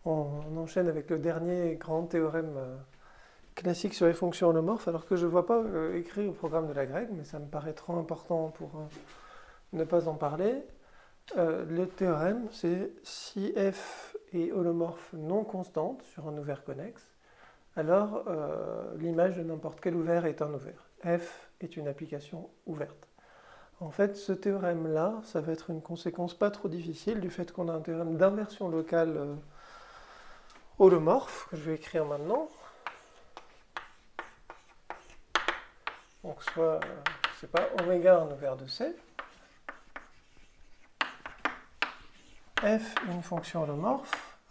On enchaîne avec le dernier grand théorème classique sur les fonctions holomorphes, alors que je ne vois pas écrit au programme de Lagrange, mais ça me paraît trop important pour ne pas en parler. Le théorème, c'est si f est holomorphe non constante sur un ouvert connexe, alors l'image de n'importe quel ouvert est un ouvert. F est une application ouverte. En fait, ce théorème-là, ça va être une conséquence pas trop difficile du fait qu'on a un théorème d'inversion locale holomorphe, que je vais écrire maintenant. Donc soit, c'est pas oméga un ouvert de C. F une fonction holomorphe, F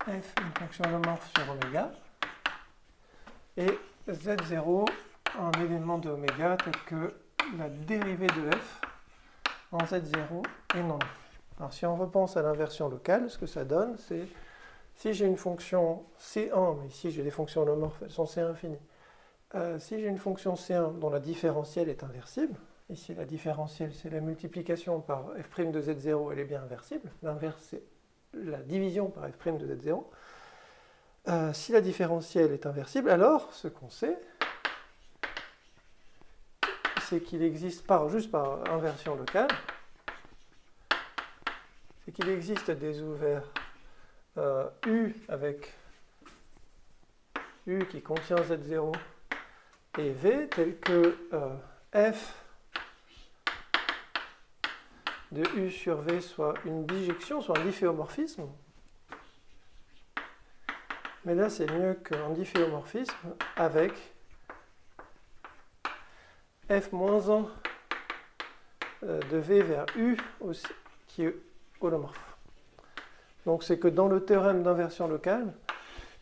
une fonction holomorphe sur oméga, et Z0 un élément de oméga tel que la dérivée de f en Z0 est non nulle. Alors si on repense à l'inversion locale, ce que ça donne, c'est si j'ai une fonction C1, mais ici j'ai des fonctions holomorphes, elles sont C infinies. Si j'ai une fonction C1 dont la différentielle est inversible, ici la différentielle c'est la multiplication par f' de Z0, elle est bien inversible, l'inverse c'est la division par f' de Z0. Si la différentielle est inversible, alors ce qu'on sait, c'est qu'il existe juste par inversion locale, c'est qu'il existe des ouverts U avec U qui contient Z0 et V tels que F de U sur V soit une bijection, soit un difféomorphisme. Mais là, c'est mieux qu'un difféomorphisme avec F-1 de V vers U aussi, qui est holomorphe. Donc c'est que dans le théorème d'inversion locale,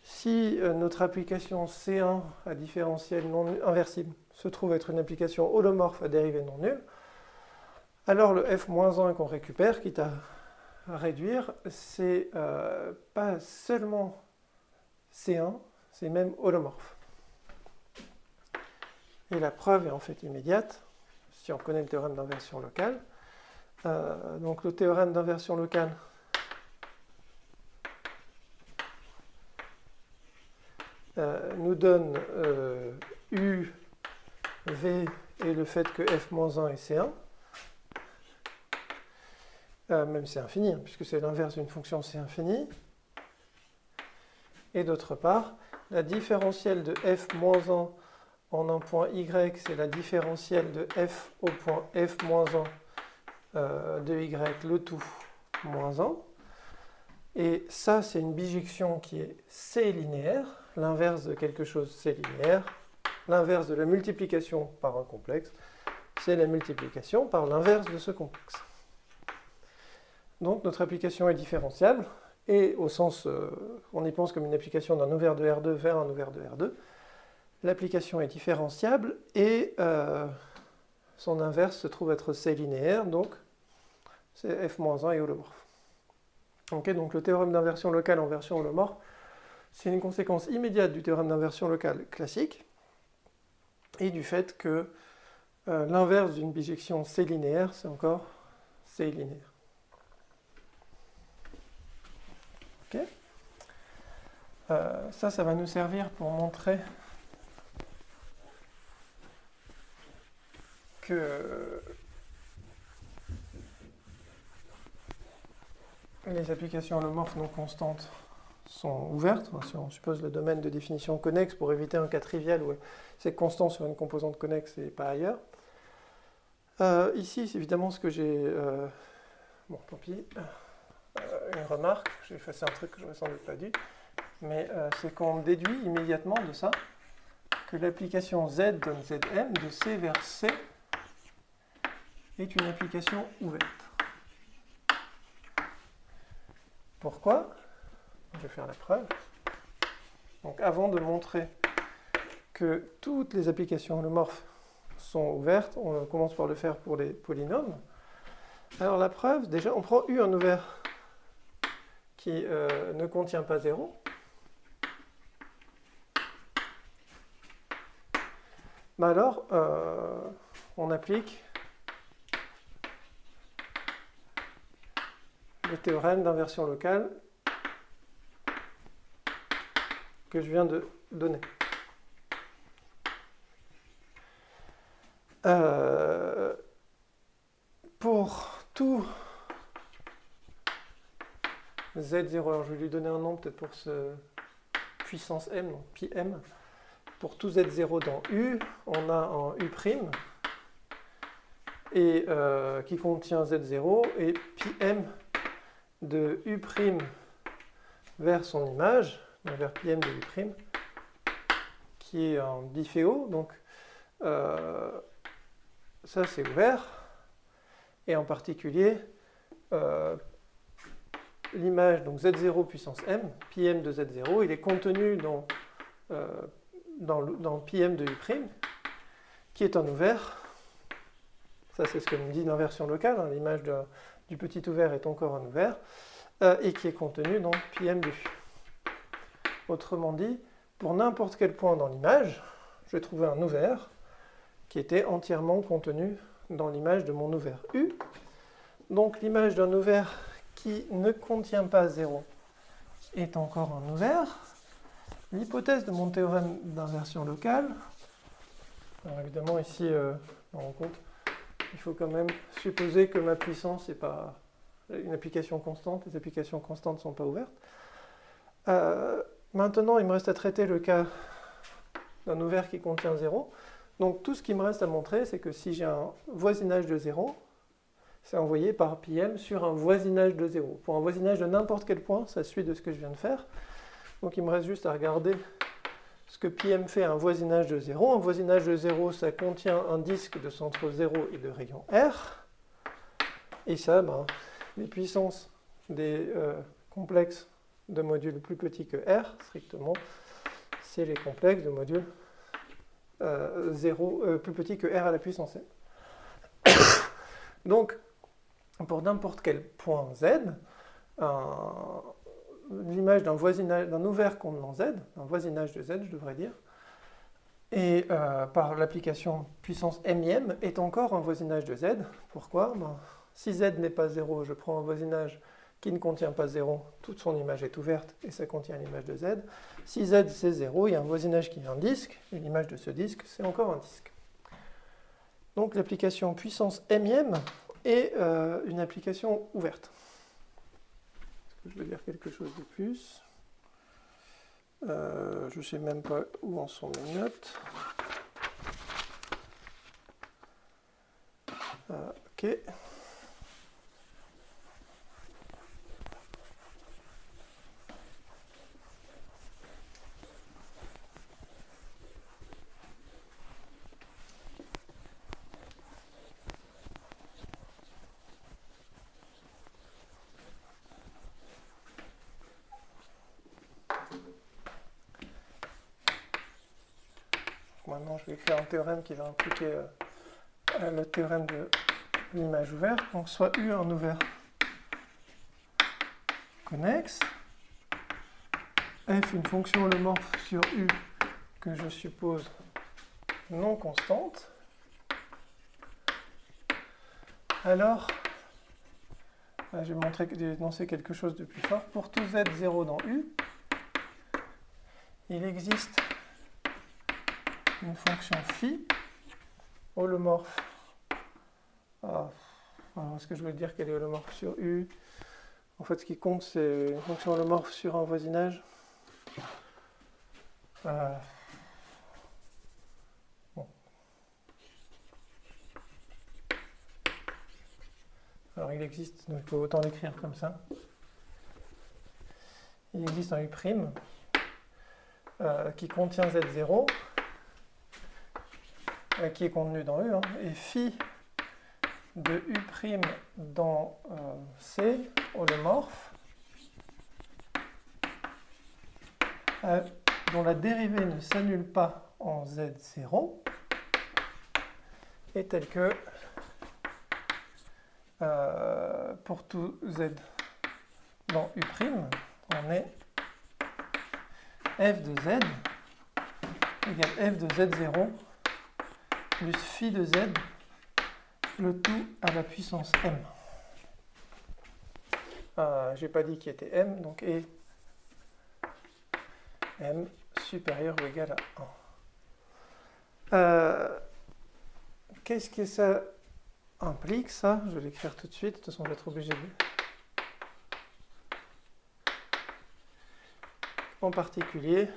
si notre application C1 à différentiel non inversible se trouve être une application holomorphe à dérivée non nulle, alors le F-1 qu'on récupère, quitte à réduire, c'est pas seulement C1, c'est même holomorphe. Et la preuve est en fait immédiate, si on connaît le théorème d'inversion locale. Donc le théorème d'inversion locale nous donne U, V et le fait que F-1 est C1. Même c'est infini, hein, puisque c'est l'inverse d'une fonction C infinie. Et d'autre part, la différentielle de F-1 en un point Y, c'est la différentielle de F au point F-1 de Y, le tout moins 1. Et ça, c'est une bijection qui est C linéaire. L'inverse de quelque chose, c'est linéaire. L'inverse de la multiplication par un complexe, c'est la multiplication par l'inverse de ce complexe. Donc notre application est différenciable, et au sens, on y pense comme une application d'un ouvert de R2 vers un ouvert de R2. L'application est différenciable, et son inverse se trouve être C linéaire, donc c'est F-1 et holomorphe. Okay, donc le théorème d'inversion locale en version holomorphe, c'est une conséquence immédiate du théorème d'inversion locale classique, et du fait que l'inverse d'une bijection C linéaire, c'est encore C linéaire. Okay. Ça va nous servir pour montrer que les applications holomorphes non constantes sont ouvertes, si on suppose le domaine de définition connexe pour éviter un cas trivial où c'est constant sur une composante connexe et pas ailleurs. Ici, c'est évidemment ce que j'ai... bon, tant pis. Une remarque, j'ai effacé un truc que j'aurais sans doute pas dû, mais c'est qu'on déduit immédiatement de ça que l'application Z donne Zm de C vers C est une application ouverte. Pourquoi? Je vais faire la preuve. Donc avant de montrer que toutes les applications holomorphes sont ouvertes, on commence par le faire pour les polynômes. Alors la preuve, déjà, on prend U un ouvert qui ne contient pas 0. Mais alors, on applique le théorème d'inversion locale que je viens de donner. Pour tout Z0, alors je vais lui donner un nom peut-être pour ce puissance M, donc pi m. Pour tout Z0 dans U, on a un U', et, qui contient Z0, et pi m de U' vers son image, donc vers pi m de U', qui est en difféo, donc ça c'est ouvert, et en particulier l'image, donc Z0 puissance m, pi m de Z0, il est contenu dans pi m de U', qui est en ouvert. Ça c'est ce que me dit l'inversion locale, hein, l'image du petit ouvert est encore en ouvert, et qui est contenu dans pi m de U. Autrement dit, pour n'importe quel point dans l'image, je vais trouver un ouvert qui était entièrement contenu dans l'image de mon ouvert U. Donc l'image d'un ouvert qui ne contient pas 0 est encore un ouvert. L'hypothèse de mon théorème d'inversion locale, alors évidemment ici, on rend compte, il faut quand même supposer que ma puissance n'est pas une application constante, les applications constantes ne sont pas ouvertes. Maintenant, il me reste à traiter le cas d'un ouvert qui contient 0. Donc tout ce qui me reste à montrer, c'est que si j'ai un voisinage de 0, c'est envoyé par pi m sur un voisinage de 0. Pour un voisinage de n'importe quel point, ça suit de ce que je viens de faire. Donc il me reste juste à regarder ce que pi m fait à un voisinage de 0. Un voisinage de 0, ça contient un disque de centre 0 et de rayon R. Et ça, les puissances des complexes de modules plus petits que R, strictement, c'est les complexes de modules 0 plus petits que R à la puissance n. Donc, pour n'importe quel point Z, l'image d'un ouvert contenant Z, un voisinage de Z, je devrais dire, et par l'application puissance m est encore un voisinage de Z. Pourquoi? Si Z n'est pas 0, je prends un voisinage qui ne contient pas 0, toute son image est ouverte et ça contient l'image de Z. Si Z c'est 0, il y a un voisinage qui est un disque, et l'image de ce disque c'est encore un disque. Donc l'application puissance m est une application ouverte. Est-ce que je veux dire quelque chose de plus? Je ne sais même pas où en sont mes notes. Ok. Maintenant, je vais écrire un théorème qui va impliquer le théorème de l'image ouverte. Donc, soit U un ouvert connexe, f une fonction holomorphe sur U que je suppose non constante. Alors, je vais énoncer quelque chose de plus fort. Pour tout Z0 dans U, il existe une fonction phi holomorphe. Alors, est-ce que je veux dire qu'elle est holomorphe sur U? En fait, ce qui compte, c'est une fonction holomorphe sur un voisinage. Bon. Alors, il existe, donc il faut autant l'écrire comme ça. Il existe un U' qui contient Z0, qui est contenu dans U, et phi de U' dans C, holomorphe, dont la dérivée ne s'annule pas en Z0, est telle que pour tout Z dans U', on est f de Z égale f de Z0 plus phi de Z, le tout à la puissance m. J'ai pas dit qu'il était m, donc et m supérieur ou égal à 1. Qu'est-ce que ça implique, ça? Je vais l'écrire tout de suite, de toute façon je vais être obligé de... En particulier,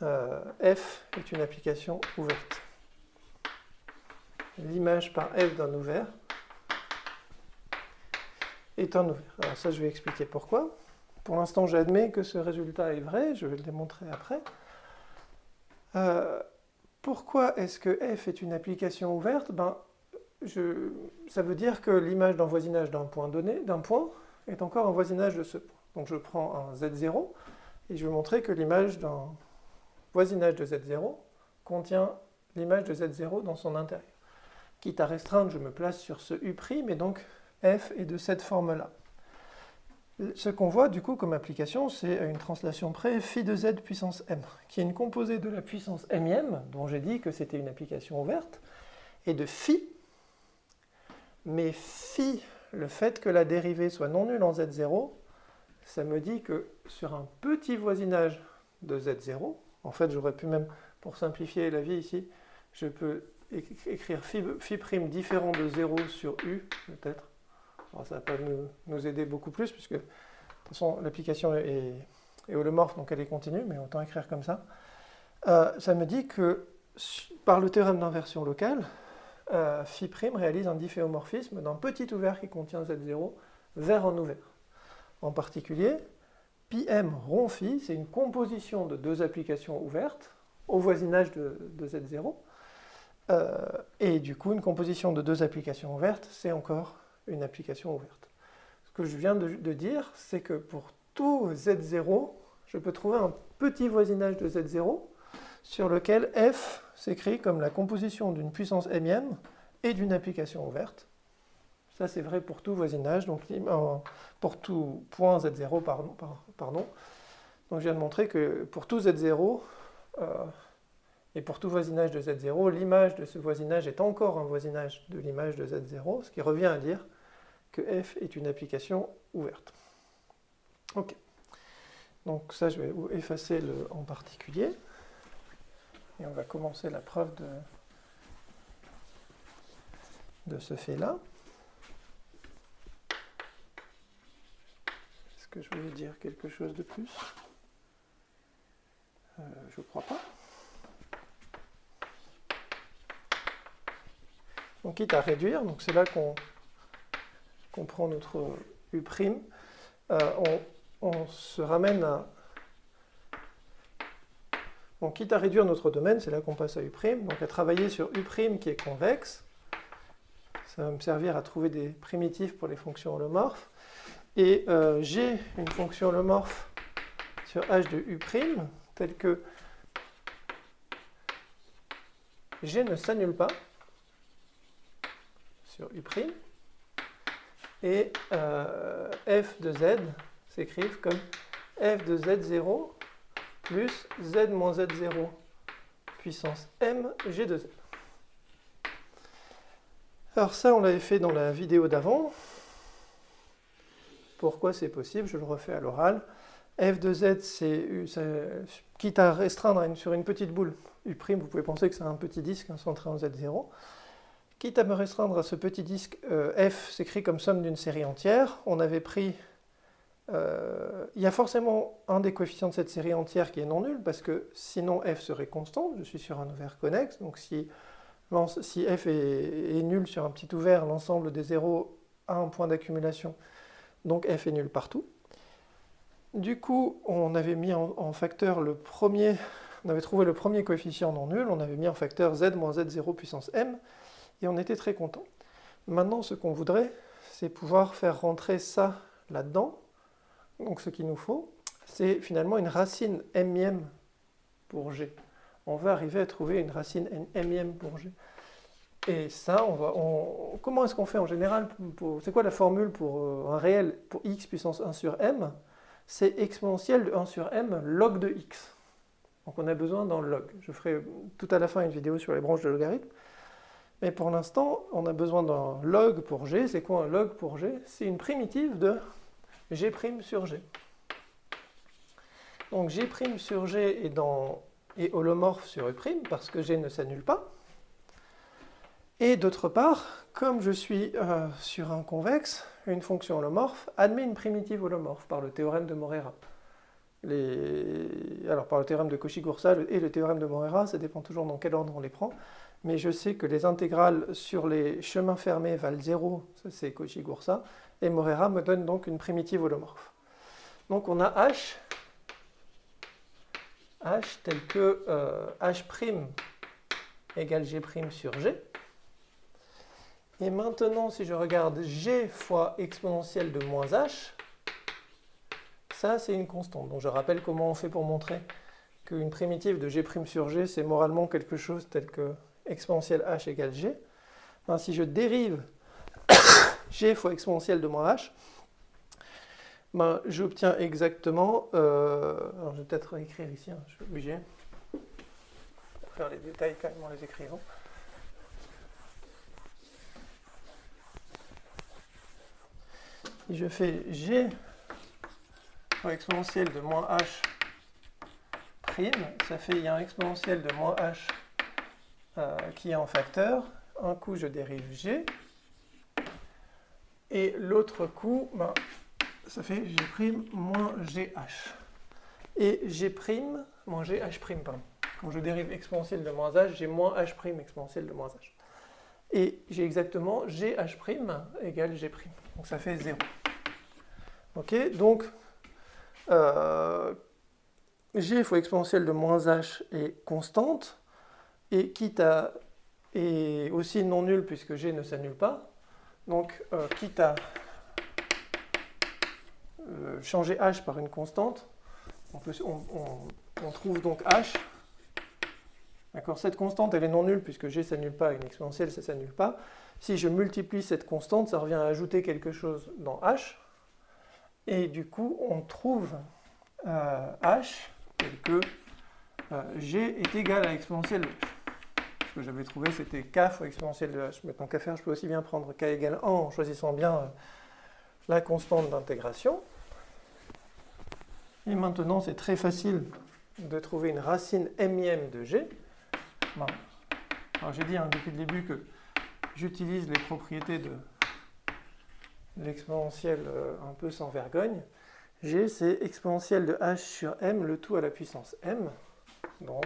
f est une application ouverte. L'image par f d'un ouvert est un ouvert. Alors ça, je vais expliquer pourquoi. Pour l'instant, j'admets que ce résultat est vrai, je vais le démontrer après. Pourquoi est-ce que f est une application ouverte? Ça veut dire que l'image d'un voisinage d'un point donné, d'un point, est encore un voisinage de ce point. Donc je prends un z0, et je vais montrer que l'image d'un voisinage de z0 contient l'image de z0 dans son intérieur. Quitte à restreindre, je me place sur ce u', et donc f est de cette forme-là. Ce qu'on voit du coup comme application, c'est à une translation près phi de z puissance m, qui est une composée de la puissance m, dont j'ai dit que c'était une application ouverte, et de phi, mais phi, le fait que la dérivée soit non nulle en z0, ça me dit que sur un petit voisinage de z0, en fait j'aurais pu même, pour simplifier la vie ici, je peux écrire phi prime différent de 0 sur u, peut-être. Alors ça ne va pas nous aider beaucoup plus, puisque de toute façon l'application est holomorphe, donc elle est continue, mais autant écrire comme ça. Ça me dit que par le théorème d'inversion locale, phi prime réalise un difféomorphisme d'un petit ouvert qui contient z0 vers un ouvert. En particulier, pi m rond phi, c'est une composition de deux applications ouvertes au voisinage de z0. Et du coup, une composition de deux applications ouvertes, c'est encore une application ouverte. Ce que je viens de dire, c'est que pour tout z0, je peux trouver un petit voisinage de z0 sur lequel f s'écrit comme la composition d'une puissance m et d'une application ouverte. Ça, c'est vrai pour tout voisinage, donc pour tout point z0, pardon. Donc je viens de montrer que pour tout z0 et pour tout voisinage de z0, l'image de ce voisinage est encore un voisinage de l'image de z0, ce qui revient à dire que f est une application ouverte. Ok. Donc ça, je vais effacer le en particulier. Et on va commencer la preuve de ce fait-là. Est-ce que je voulais dire quelque chose de plus? Je ne crois pas. Donc quitte à réduire, donc c'est là qu'on prend notre u', on se ramène à... Donc quitte à réduire notre domaine, c'est là qu'on passe à u', donc à travailler sur u' qui est convexe. Ça va me servir à trouver des primitifs pour les fonctions holomorphes. Et j'ai une fonction holomorphe sur h de u', telle que g ne s'annule pas sur u', et f de z s'écrive comme f de z0 plus z moins z0 puissance m g de z. Alors ça, on l'avait fait dans la vidéo d'avant. Pourquoi c'est possible? Je le refais à l'oral. F de z, c'est quitte à restreindre sur une petite boule u', vous pouvez penser que c'est un petit disque centré en z0. Quitte à me restreindre à ce petit disque, f s'écrit comme somme d'une série entière. On avait pris... il y a forcément un des coefficients de cette série entière qui est non nul, parce que sinon f serait constante. Je suis sur un ouvert connexe, donc si f est nul sur un petit ouvert, l'ensemble des zéros a un point d'accumulation, donc f est nul partout. Du coup, on avait mis en facteur le premier, on avait trouvé le premier coefficient non nul, on avait mis en facteur z moins z0 puissance m, et on était très content. Maintenant, ce qu'on voudrait, c'est pouvoir faire rentrer ça là-dedans. Donc ce qu'il nous faut, c'est finalement une racine m pour g. On va arriver à trouver une racine m pour g. Et ça, comment est-ce qu'on fait en général? C'est quoi la formule pour un réel pour x puissance 1 sur m? C'est exponentielle de 1 sur m log de x. Donc on a besoin d'un log. Je ferai tout à la fin une vidéo sur les branches de logarithme. Mais pour l'instant, on a besoin d'un log pour g. C'est quoi un log pour g? C'est une primitive de g' sur g. Donc G' sur G est holomorphe sur U', parce que G ne s'annule pas. Et d'autre part, comme je suis sur un convexe, une fonction holomorphe admet une primitive holomorphe par le théorème de Morera. Alors par le théorème de Cauchy-Goursat et le théorème de Morera, ça dépend toujours dans quel ordre on les prend, mais je sais que les intégrales sur les chemins fermés valent 0, ça c'est Cauchy-Goursat, et Morera me donne donc une primitive holomorphe. Donc on a H tel que H' égale G' sur G. Et maintenant, si je regarde G fois exponentielle de moins H, ça c'est une constante. Donc je rappelle comment on fait pour montrer qu'une primitive de G' sur G, c'est moralement quelque chose tel que exponentielle H égale G. Ben, si je dérive G fois exponentielle de moins H, ben, j'obtiens exactement... alors je vais peut-être écrire ici, je suis obligé. Faire les détails quand même en les écrivant. Si je fais G fois exponentielle de moins H prime, ça fait il y a un exponentiel de moins H qui est en facteur. Un coup, je dérive G. Et l'autre coup, ben, ça fait G' moins GH. Et G' moins GH', pardon. Quand je dérive exponentielle de moins H, j'ai moins H' exponentielle de moins H. Et j'ai exactement GH' égale G'. Donc ça fait 0. Ok, donc G fois exponentielle de moins H est constante, et est aussi non nulle puisque G ne s'annule pas. Donc quitte à changer H par une constante, on trouve donc H. D'accord, cette constante, elle est non nulle puisque G ne s'annule pas, une exponentielle, ça ne s'annule pas. Si je multiplie cette constante, ça revient à ajouter quelque chose dans H. Et du coup, on trouve H tel que G est égal à exponentielle de H. Ce que j'avais trouvé, c'était K fois exponentielle de H. Maintenant qu'à faire, je peux aussi bien prendre K égale 1 en choisissant bien la constante d'intégration. Et maintenant, c'est très facile de trouver une racine m-ième de G. Bon. Alors j'ai dit depuis le début que j'utilise les propriétés de l'exponentielle un peu sans vergogne. G, c'est exponentielle de H sur M, le tout à la puissance M. Donc,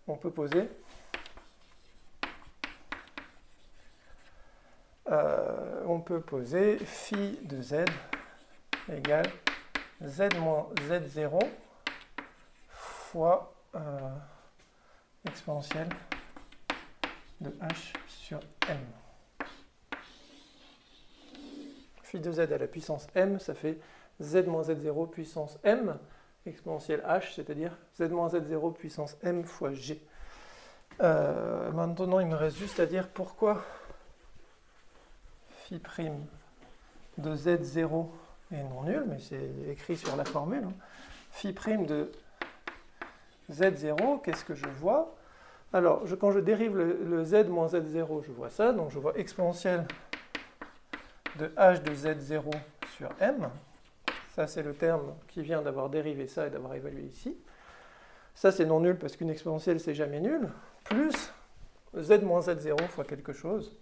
on peut poser phi de Z égale Z moins Z0 fois exponentielle de H sur M. Phi de Z à la puissance M, ça fait Z moins Z0 puissance M, exponentielle H, c'est-à-dire Z moins Z0 puissance M fois G. Maintenant, il me reste juste à dire pourquoi phi prime de Z0 est non nul, mais c'est écrit sur la formule. Phi prime de Z0, qu'est-ce que je vois? Alors, quand je dérive le Z moins Z0, je vois ça. Donc, je vois exponentielle de H de Z0 sur M. Ça, c'est le terme qui vient d'avoir dérivé ça et d'avoir évalué ici. Ça, c'est non nul parce qu'une exponentielle, c'est jamais nul. Plus Z moins Z0 fois quelque chose.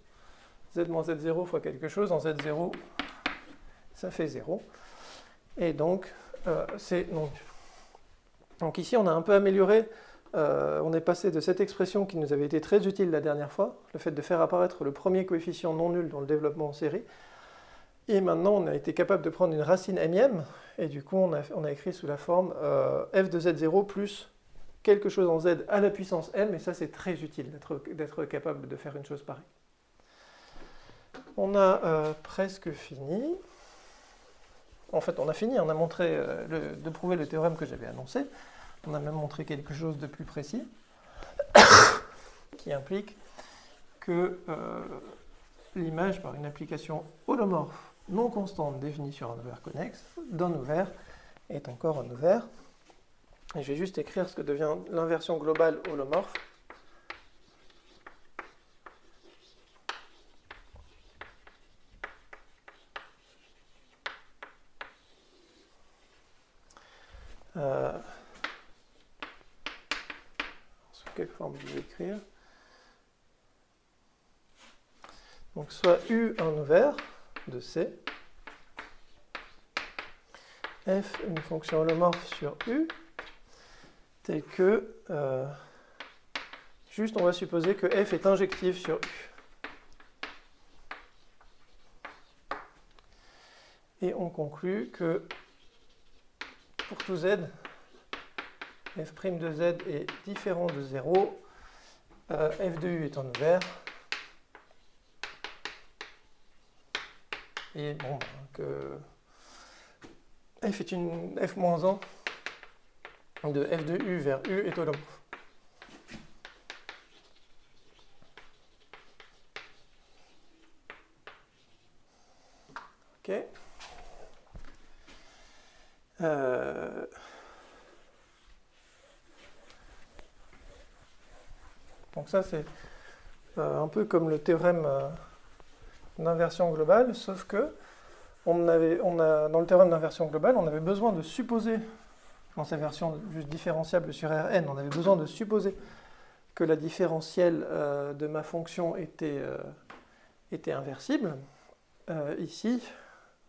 Z moins Z0 fois quelque chose, en Z0, ça fait 0. Et donc, c'est non nul. Donc ici, on a un peu amélioré. On est passé de cette expression qui nous avait été très utile la dernière fois, le fait de faire apparaître le premier coefficient non nul dans le développement en série. Et maintenant, on a été capable de prendre une racine m-ième, et du coup, on a écrit sous la forme f de z0 plus quelque chose en z à la puissance m, et ça, c'est très utile d'être capable de faire une chose pareille. On a presque fini. En fait, on a fini, on a montré de prouver le théorème que j'avais annoncé. On a même montré quelque chose de plus précis, qui implique que l'image, par une application holomorphe non constante définie sur un ouvert connexe, d'un ouvert est encore un ouvert. Et je vais juste écrire ce que devient l'inversion globale holomorphe. Sous quelle forme je vais écrire? Donc soit U un ouvert de C, f une fonction holomorphe sur U, telle que, juste on va supposer que f est injective sur U. Et on conclut que pour tout z, f' de z est différent de 0, f de U est en ouvert, et bon, que f est une f-1 de f de U vers U est holomorphe. Ok. Donc ça c'est un peu comme le théorème d'inversion globale, sauf que dans le théorème d'inversion globale, on avait besoin de supposer, dans sa version juste différenciable sur Rn, on avait besoin de supposer que la différentielle de ma fonction était inversible. Ici,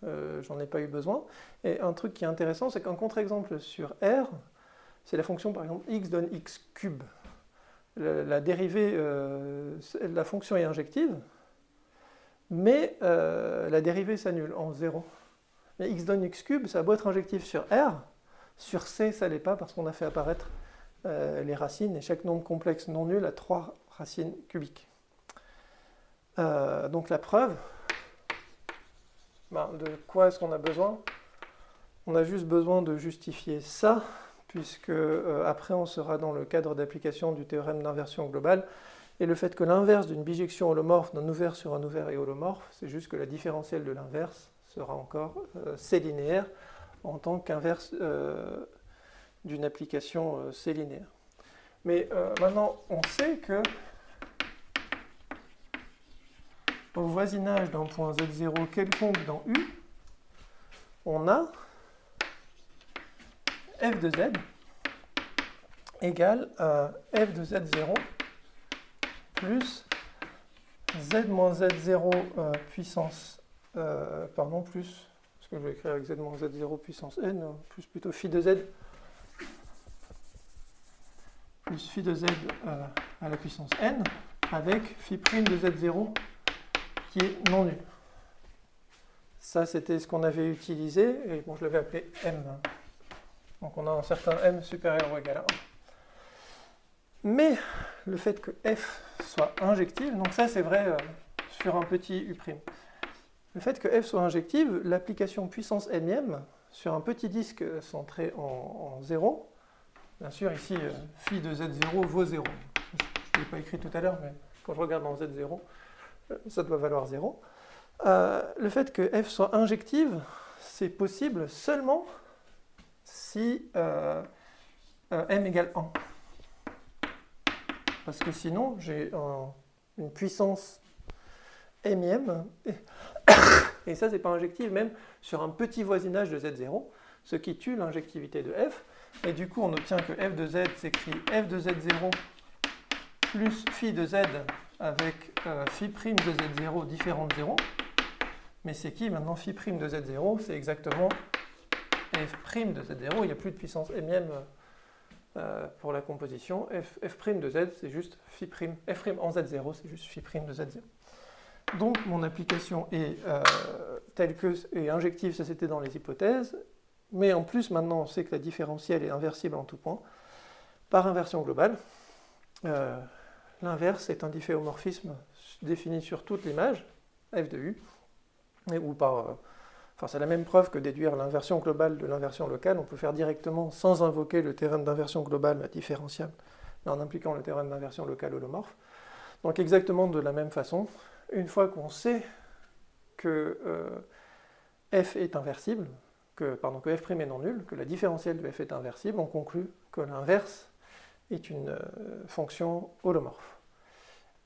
j'en ai pas eu besoin. Et un truc qui est intéressant, c'est qu'un contre-exemple sur R, c'est la fonction par exemple x donne x cube. La dérivée, la fonction est injective, mais la dérivée s'annule en 0. Mais x donne x cube, ça a beau être injectif sur R, sur C, ça ne l'est pas parce qu'on a fait apparaître les racines, et chaque nombre complexe non nul a 3 racines cubiques. Donc la preuve, de quoi est-ce qu'on a besoin? On a juste besoin de justifier ça, puisque après on sera dans le cadre d'application du théorème d'inversion globale, et le fait que l'inverse d'une bijection holomorphe d'un ouvert sur un ouvert est holomorphe, c'est juste que la différentielle de l'inverse sera encore C linéaire en tant qu'inverse d'une application C linéaire. Mais maintenant, on sait que au voisinage d'un point Z0 quelconque dans U, on a f de z égale f de z0 plus z moins z0 puissance, plus, parce que je vais écrire avec z moins z0 puissance n, plus plutôt phi de z, plus phi de z à la puissance n, avec phi' de z0 qui est non nul. Ça, c'était ce qu'on avait utilisé, et bon, je l'avais appelé m. Donc on a un certain m supérieur ou égal à 1. Mais le fait que f soit injective, donc ça c'est vrai sur un petit u'. Le fait que f soit injective, l'application puissance m sur un petit disque centré en 0, bien sûr ici phi de z0 vaut 0. Je ne l'ai pas écrit tout à l'heure, mais quand je regarde dans z0, ça doit valoir 0. Le fait que f soit injective, c'est possible seulement si m égale 1. Parce que sinon, j'ai une puissance m, et ça, c'est pas injective, même sur un petit voisinage de z0, ce qui tue l'injectivité de f. Et du coup, on obtient que f de z s'écrit f de z0 plus phi de z avec phi' de z0 différent de 0. Mais c'est qui maintenant phi' de z0? C'est exactement f' de z0. Il n'y a plus de puissance m pour la composition. f' de z, c'est juste phi'. F' en z0, c'est juste phi' de z0. Donc mon application est telle que est injective, ça c'était dans les hypothèses. Mais en plus, maintenant, on sait que la différentielle est inversible en tout point. Par inversion globale, l'inverse est un difféomorphisme défini sur toute l'image, f de u, ou par... c'est la même preuve que déduire l'inversion globale de l'inversion locale. On peut faire directement sans invoquer le théorème d'inversion globale différentielle, mais en impliquant le théorème d'inversion locale holomorphe. Donc exactement de la même façon, une fois qu'on sait que f est inversible, que f' est non nul, que la différentielle de f est inversible, on conclut que l'inverse est une fonction holomorphe.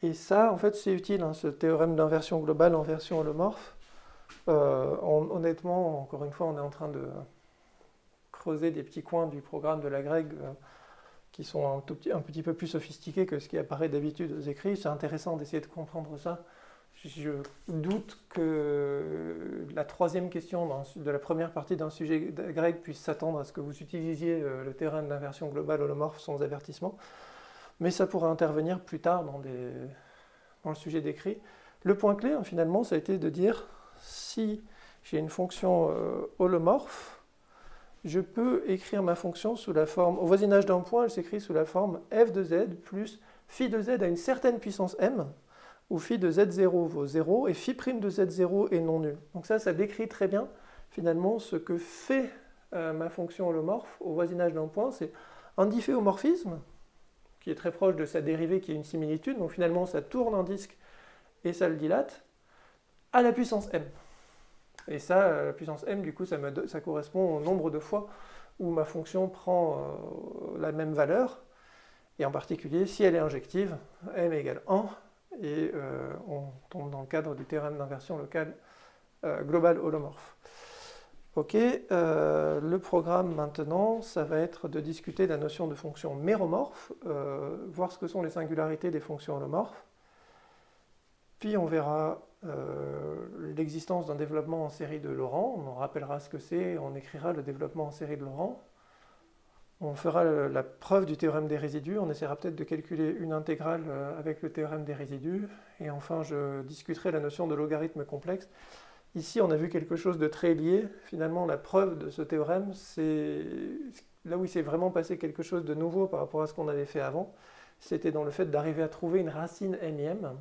Et ça, en fait, c'est utile, ce théorème d'inversion globale en version holomorphe. Honnêtement, encore une fois, on est en train de creuser des petits coins du programme de Lagrange qui sont un petit peu plus sophistiqués que ce qui apparaît d'habitude aux écrits. C'est intéressant d'essayer de comprendre ça. Je doute que la troisième question de la première partie d'un sujet grec puisse s'attendre à ce que vous utilisiez le théorème d'inversion globale holomorphe sans avertissement, mais ça pourra intervenir plus tard dans le sujet d'écrit. Le point clé, finalement, ça a été de dire si j'ai une fonction holomorphe, je peux écrire ma fonction sous la forme, au voisinage d'un point, elle s'écrit sous la forme f de z plus phi de z à une certaine puissance m, où phi de z0 vaut 0 et phi' de z0 est non nul. Donc ça décrit très bien finalement ce que fait ma fonction holomorphe au voisinage d'un point. C'est un difféomorphisme qui est très proche de sa dérivée qui est une similitude, donc finalement ça tourne un disque et ça le dilate à la puissance m. Et ça, la puissance m, du coup, ça correspond au nombre de fois où ma fonction prend la même valeur, et en particulier si elle est injective, m égale 1, et on tombe dans le cadre du théorème d'inversion locale globale holomorphe. Ok, le programme maintenant, ça va être de discuter de la notion de fonction méromorphe, voir ce que sont les singularités des fonctions holomorphes, puis on verra l'existence d'un développement en série de Laurent, on en rappellera ce que c'est, on écrira le développement en série de Laurent. On fera la preuve du théorème des résidus, on essaiera peut-être de calculer une intégrale avec le théorème des résidus, et enfin je discuterai la notion de logarithme complexe. Ici on a vu quelque chose de très lié, finalement la preuve de ce théorème, c'est là où il s'est vraiment passé quelque chose de nouveau par rapport à ce qu'on avait fait avant, c'était dans le fait d'arriver à trouver une racine m-ième.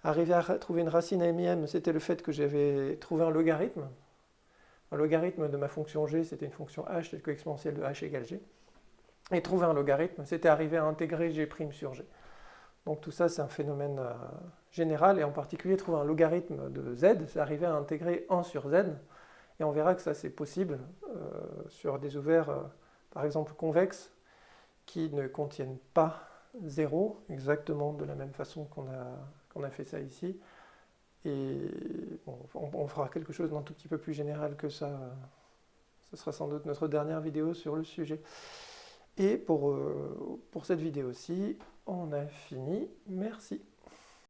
Arriver à trouver une racine m-ième, c'était le fait que j'avais trouvé un logarithme. Un logarithme de ma fonction g, c'était une fonction h, telle que exponentielle de h égale g. Et trouver un logarithme, c'était arriver à intégrer g' sur g. Donc tout ça, c'est un phénomène général, et en particulier trouver un logarithme de z, c'est arriver à intégrer 1 sur z. Et on verra que ça, c'est possible sur des ouverts, par exemple, convexes, qui ne contiennent pas 0, exactement de la même façon qu'on a fait ça ici. Et bon, on fera quelque chose d'un tout petit peu plus général que ça. Ce sera sans doute notre dernière vidéo sur le sujet. Et pour cette vidéo-ci, on a fini. Merci.